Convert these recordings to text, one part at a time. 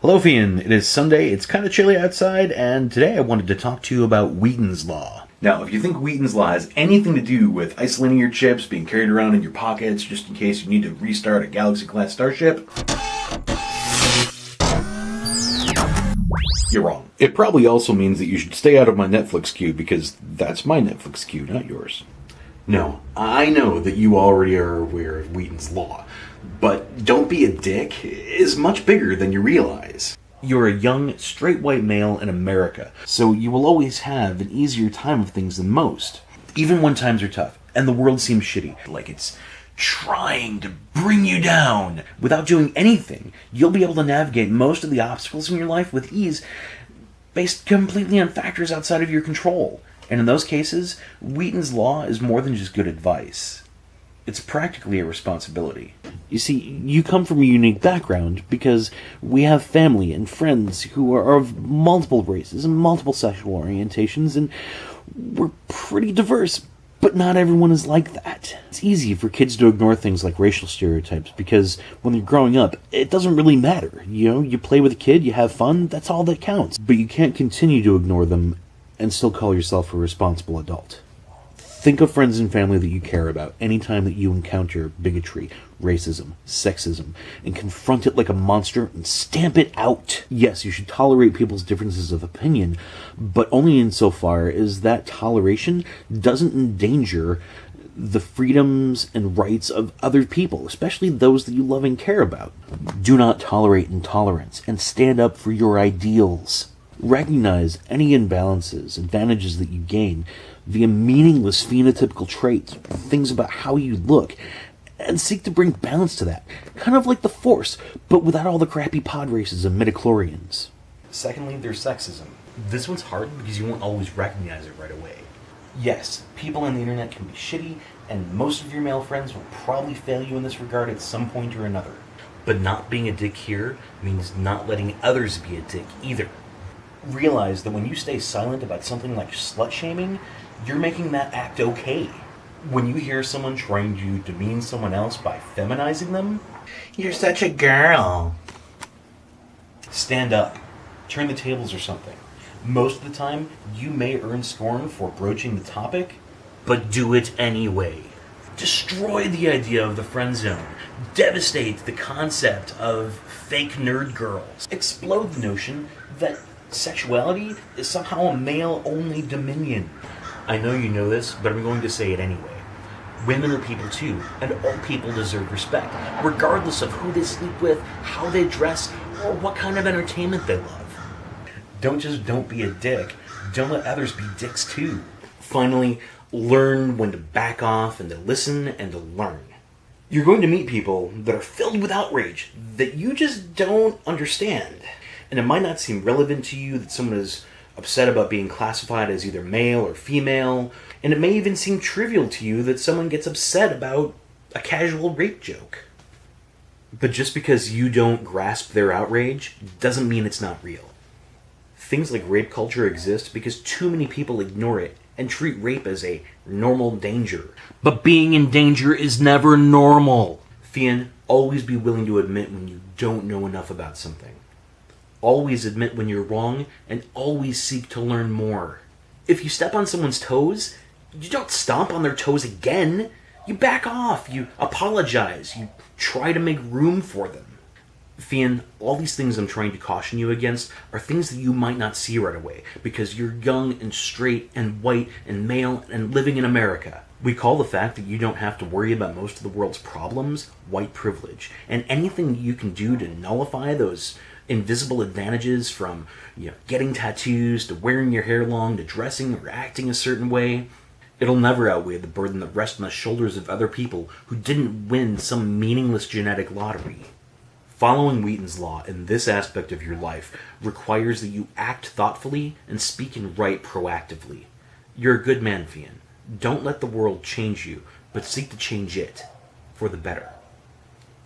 Hello, Fian. It is Sunday, it's kind of chilly outside, and today I wanted to talk to you about Wheaton's Law. Now, if you think Wheaton's Law has anything to do with isolating your chips, being carried around in your pockets just in case you need to restart a Galaxy-class starship, you're wrong. It probably also means that you should stay out of my Netflix queue, because that's my Netflix queue, not yours. No, I know that you already are aware of Wheaton's Law, but don't be a dick is much bigger than you realize. You're a young, straight white male in America, so you will always have an easier time of things than most. Even when times are tough, and the world seems shitty, like it's trying to bring you down. Without doing anything, you'll be able to navigate most of the obstacles in your life with ease, based completely on factors outside of your control. And in those cases, Wheaton's Law is more than just good advice. It's practically a responsibility. You see, you come from a unique background because we have family and friends who are of multiple races and multiple sexual orientations, and we're pretty diverse, but not everyone is like that. It's easy for kids to ignore things like racial stereotypes because when they're growing up, it doesn't really matter. You know, you play with a kid, you have fun, that's all that counts. But you can't continue to ignore them and still call yourself a responsible adult. Think of friends and family that you care about anytime that you encounter bigotry, racism, sexism, and confront it like a monster and stamp it out. Yes, you should tolerate people's differences of opinion, but only insofar as that toleration doesn't endanger the freedoms and rights of other people, especially those that you love and care about. Do not tolerate intolerance and stand up for your ideals. Recognize any imbalances, advantages that you gain via meaningless phenotypical traits, things about how you look, and seek to bring balance to that. Kind of like the Force, but without all the crappy pod races and midichlorians. Secondly, there's sexism. This one's hard because you won't always recognize it right away. Yes, people on the internet can be shitty, and most of your male friends will probably fail you in this regard at some point or another. But not being a dick here means not letting others be a dick either. Realize that when you stay silent about something like slut-shaming, you're making that act okay. When you hear someone trying to demean someone else by feminizing them, you're such a girl. Stand up. Turn the tables or something. Most of the time, you may earn scorn for broaching the topic, but do it anyway. Destroy the idea of the friend zone. Devastate the concept of fake nerd girls. Explode the notion that sexuality is somehow a male-only dominion. I know you know this, but I'm going to say it anyway. Women are people too, and all people deserve respect, regardless of who they sleep with, how they dress, or what kind of entertainment they love. Don't be a dick. Don't let others be dicks too. Finally, learn when to back off and to listen and to learn. You're going to meet people that are filled with outrage that you just don't understand. And it might not seem relevant to you that someone is upset about being classified as either male or female, and it may even seem trivial to you that someone gets upset about a casual rape joke. But just because you don't grasp their outrage doesn't mean it's not real. Things like rape culture exist because too many people ignore it and treat rape as a normal danger. But being in danger is never normal. Fian, always be willing to admit when you don't know enough about something. Always admit when you're wrong, and always seek to learn more. If you step on someone's toes, you don't stomp on their toes again. You back off, you apologize, you try to make room for them. Fian, all these things I'm trying to caution you against are things that you might not see right away, because you're young and straight and white and male and living in America. We call the fact that you don't have to worry about most of the world's problems white privilege, and anything you can do to nullify those invisible advantages, from getting tattoos to wearing your hair long to dressing or acting a certain way, it'll never outweigh the burden that rests on the shoulders of other people who didn't win some meaningless genetic lottery. Following Wheaton's Law in this aspect of your life requires that you act thoughtfully and speak and write proactively. You're a good man, Fian. Don't let the world change you, but seek to change it for the better.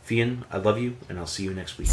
Fian, I love you, and I'll see you next week.